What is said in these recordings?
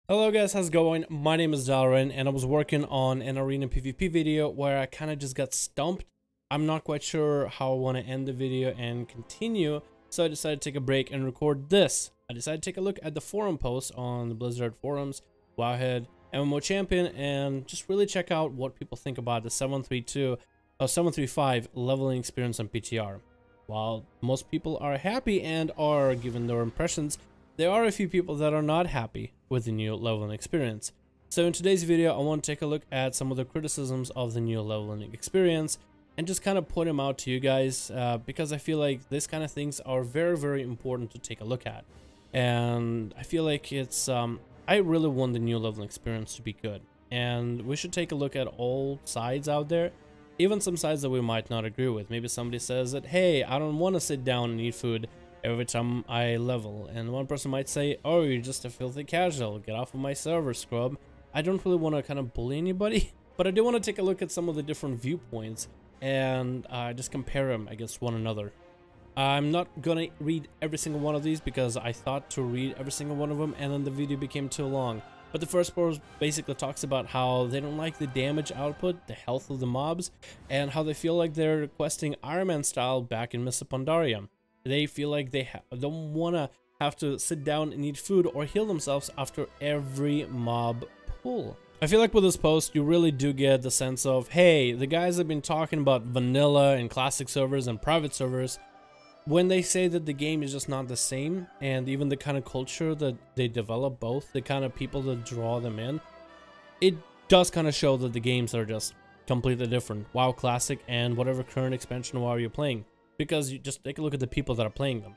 Hello guys, how's it going? My name is Dalrin and I was working on an arena PvP video where I kind of just got stumped. I'm not quite sure how I want to end the video and continue, so I decided to take a break and record this. I decided to take a look at the forum posts on the Blizzard forums, Wowhead, MMO Champion, and just really check out what people think about the 735 leveling experience on PTR. While most people are happy and are giving their impressions, there are a few people that are not happy with the new leveling experience. So in today's video, I want to take a look at some of the criticisms of the new leveling experience and just kind of point them out to you guys because I feel like this kind of things are very important to take a look at. And I feel like it's, I really want the new leveling experience to be good. And we should take a look at all sides out there, even some sides that we might not agree with. Maybe somebody says that, hey, I don't want to sit down and eat food every time I level, and one person might say, oh, you're just a filthy casual, get off of my server, scrub. I don't really want to kind of bully anybody, but I do want to take a look at some of the different viewpoints and just compare them against one another. I'm not gonna read every single one of these because I thought to read every single one of them and then the video became too long. But the first post basically talks about how they don't like the damage output, the health of the mobs, and how they feel like they're requesting Iron Man style back in Mists of Pandaria. They feel like they don't want to have to sit down and eat food or heal themselves after every mob pull. I feel like with this post, you really do get the sense of, hey, the guys have been talking about vanilla and classic servers and private servers. When they say that the game is just not the same, and even the kind of culture that they develop, both the kind of people that draw them in, it does kind of show that the games are just completely different. WoW Classic and whatever current expansion of WoW you're playing. Because you just take a look at the people that are playing them.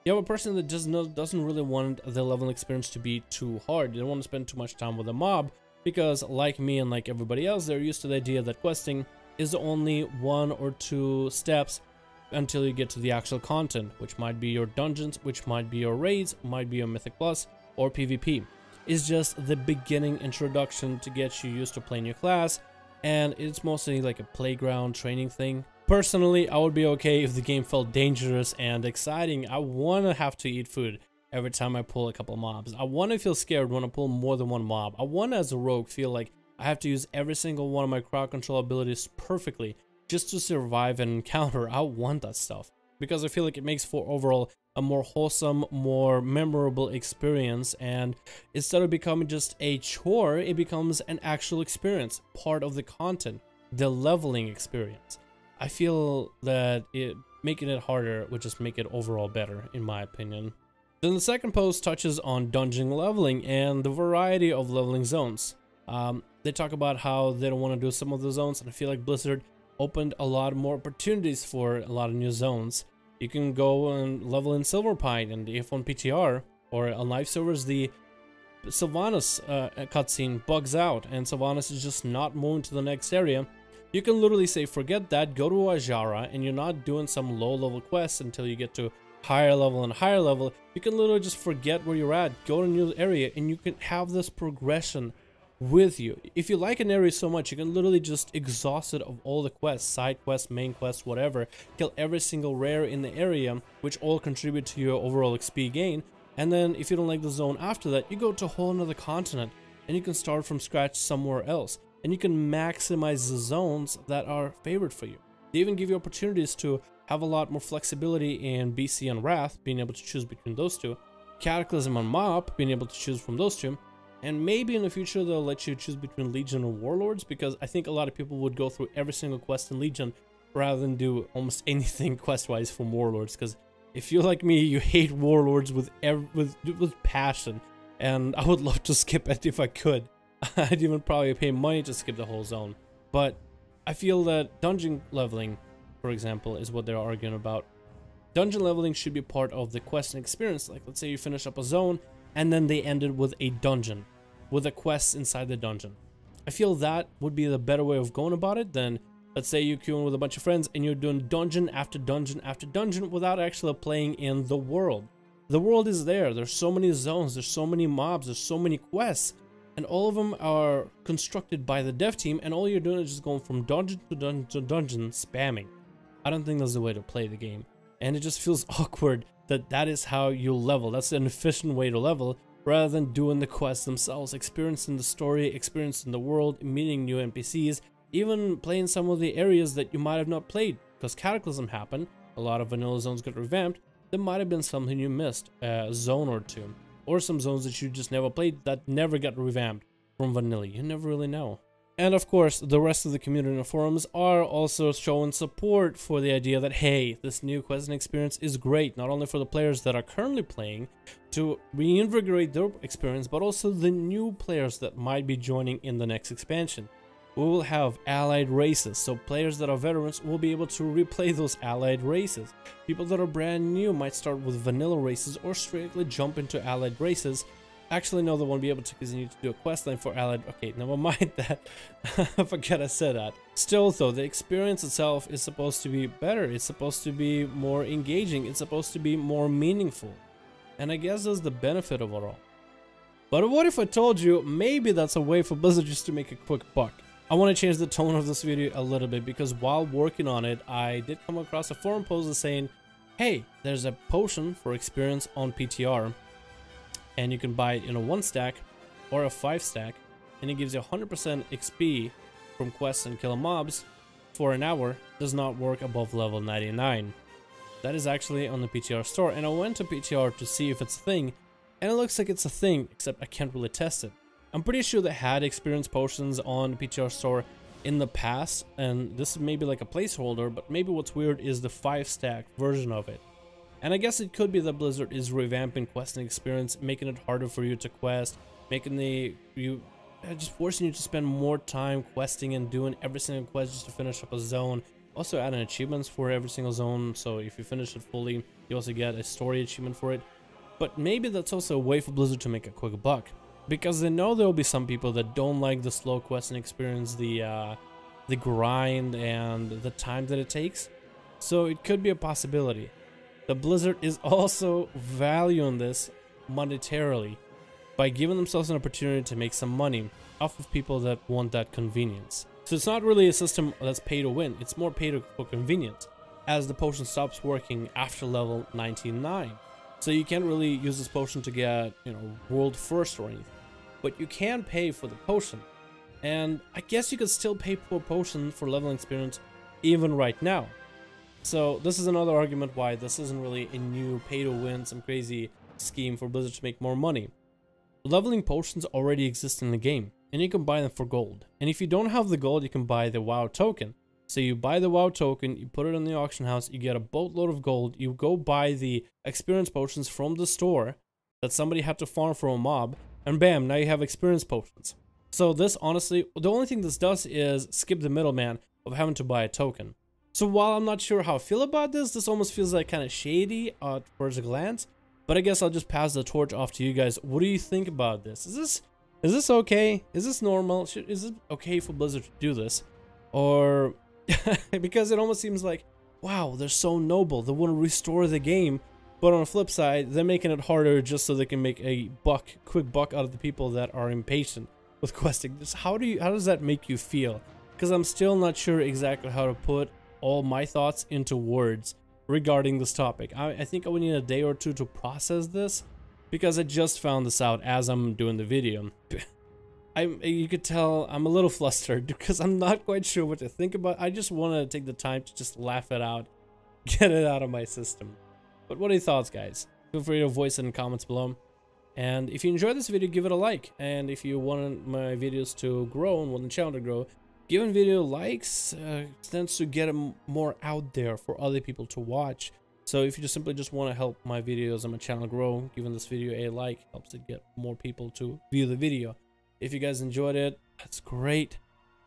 You have a person that just doesn't really want the leveling experience to be too hard. They don't want to spend too much time with a mob because, like me and like everybody else, they're used to the idea that questing is only 1 or 2 steps until you get to the actual content, which might be your dungeons, which might be your raids, might be your Mythic Plus or PvP. It's just the beginning introduction to get you used to playing your class, and it's mostly like a playground training thing. Personally, I would be okay if the game felt dangerous and exciting. I want to have to eat food every time I pull a couple mobs. I want to feel scared when I pull more than one mob. I want to, as a rogue, feel like I have to use every single one of my crowd control abilities perfectly just to survive an encounter. I want that stuff because I feel like it makes for overall a more wholesome, more memorable experience, and instead of becoming just a chore, it becomes an actual experience, part of the content, the leveling experience. I feel that making it harder would just make it overall better, in my opinion. Then the second post touches on dungeon leveling and the variety of leveling zones. They talk about how they don't want to do some of the zones, and I feel like Blizzard opened a lot more opportunities for a lot of new zones. You can go and level in Silverpine, and if on PTR or on live servers, the Sylvanas cutscene bugs out, and Sylvanas is just not moving to the next area. You can literally say, forget that, go to Ajara, and you're not doing some low-level quests until you get to higher level and higher level. You can literally just forget where you're at, go to a new area, and you can have this progression with you. If you like an area so much, you can literally just exhaust it of all the quests, side quests, main quests, whatever, kill every single rare in the area, which all contribute to your overall XP gain. And then if you don't like the zone after that, you go to a whole another continent, and you can start from scratch somewhere else. And you can maximize the zones that are favored for you. They even give you opportunities to have a lot more flexibility in BC and Wrath, being able to choose between those two, Cataclysm and MoP, being able to choose from those two, and maybe in the future they'll let you choose between Legion and Warlords, because I think a lot of people would go through every single quest in Legion rather than do almost anything quest-wise from Warlords, because if you're like me, you hate Warlords with passion, and I would love to skip it if I could. I'd even probably pay money to skip the whole zone. But I feel that dungeon leveling, for example, is what they're arguing about. Dungeon leveling should be part of the quest and experience. Like, let's say you finish up a zone, and then they ended with a dungeon, with a quest inside the dungeon. I feel that would be the better way of going about it than, let's say you queue in with a bunch of friends, and you're doing dungeon after dungeon after dungeon without actually playing in the world. The world is there. There's so many zones, there's so many mobs, there's so many quests. And all of them are constructed by the dev team, and all you're doing is just going from dungeon to dungeon to dungeon, spamming. I don't think that's the way to play the game. And it just feels awkward that that is how you level. That's an efficient way to level, rather than doing the quests themselves, experiencing the story, experiencing the world, meeting new NPCs, even playing some of the areas that you might have not played. Because Cataclysm happened, a lot of vanilla zones got revamped, there might have been something you missed, a zone or two, or some zones that you just never played that never got revamped from vanilla, you never really know. And of course, the rest of the community and forums are also showing support for the idea that, hey, this new questing experience is great, not only for the players that are currently playing to reinvigorate their experience, but also the new players that might be joining in the next expansion. We will have allied races, so players that are veterans will be able to replay those allied races. People that are brand new might start with vanilla races or straightly jump into allied races. Actually, no, they won't be able to because you need to do a quest line for allied. Okay, never mind that. I forgot I said that. Still, though, the experience itself is supposed to be better. It's supposed to be more engaging. It's supposed to be more meaningful. And I guess that's the benefit of it all. But what if I told you maybe that's a way for Blizzard just to make a quick buck? I want to change the tone of this video a little bit because while working on it, I did come across a forum post saying, hey, there's a potion for experience on PTR. And you can buy it in a 1 stack or a 5 stack, and it gives you 100% XP from quests and killing mobs for an hour. Does not work above level 99. That is actually on the PTR store, and I went to PTR to see if it's a thing, and it looks like it's a thing, except I can't really test it. I'm pretty sure they had experience potions on the PTR store in the past, and this is maybe like a placeholder, but maybe what's weird is the 5 stack version of it. And I guess it could be that Blizzard is revamping questing experience, making it harder for you to quest, making just forcing you to spend more time questing and doing every single quest just to finish up a zone. Also adding achievements for every single zone, so if you finish it fully, you also get a story achievement for it. But maybe that's also a way for Blizzard to make a quick buck, because they know there will be some people that don't like the slow questing experience, the grind and the time that it takes. So it could be a possibility. The Blizzard is also valuing this monetarily by giving themselves an opportunity to make some money off of people that want that convenience. So it's not really a system that's pay to win, it's more pay for convenience, as the potion stops working after level 99. So you can't really use this potion to get, world first or anything, but you can pay for the potion. And I guess you could still pay for a potion for leveling experience even right now. So this is another argument why this isn't really a new pay-to-win, some crazy scheme for Blizzard to make more money. Leveling potions already exist in the game, and you can buy them for gold. And if you don't have the gold, you can buy the WoW token. So you buy the WoW token, you put it in the auction house, you get a boatload of gold, you go buy the experience potions from the store that somebody had to farm for a mob, and bam, now you have experience potions. So this, honestly, the only thing this does is skip the middleman of having to buy a token. So while I'm not sure how I feel about this, this almost feels like kind of shady at first glance. But I guess I'll just pass the torch off to you guys. What do you think about this? Is this okay? Is this normal? Is it okay for Blizzard to do this? Or because it almost seems like, wow, they're so noble. They want to restore the game. But on the flip side, they're making it harder just so they can make a quick buck out of the people that are impatient with questing. How does that make you feel? Because I'm still not sure exactly how to put all my thoughts into words regarding this topic. I think I would need a day or two to process this, because I just found this out as I'm doing the video. You could tell I'm a little flustered because I'm not quite sure what to think about. I just want to take the time to just laugh it out, get it out of my system. But what are your thoughts, guys? Feel free to voice it in the comments below. And if you enjoyed this video, give it a like. And if you want my videos to grow and want the channel to grow, giving video likes tends to get them more out there for other people to watch. So if you just simply want to help my videos and my channel grow, giving this video a like helps it get more people to view the video. If you guys enjoyed it, that's great.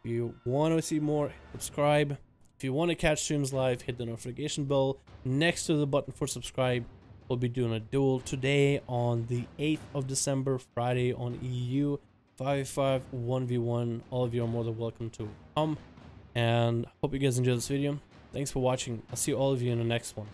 If you want to see more, subscribe. If you want to catch streams live, hit the notification bell next to the button for subscribe. We'll be doing a duel today on the 8th of December, Friday on EU. 5v5 1v1. All of you are more than welcome to come, and hope you guys enjoyed this video. Thanks for watching. I'll see all of you in the next one.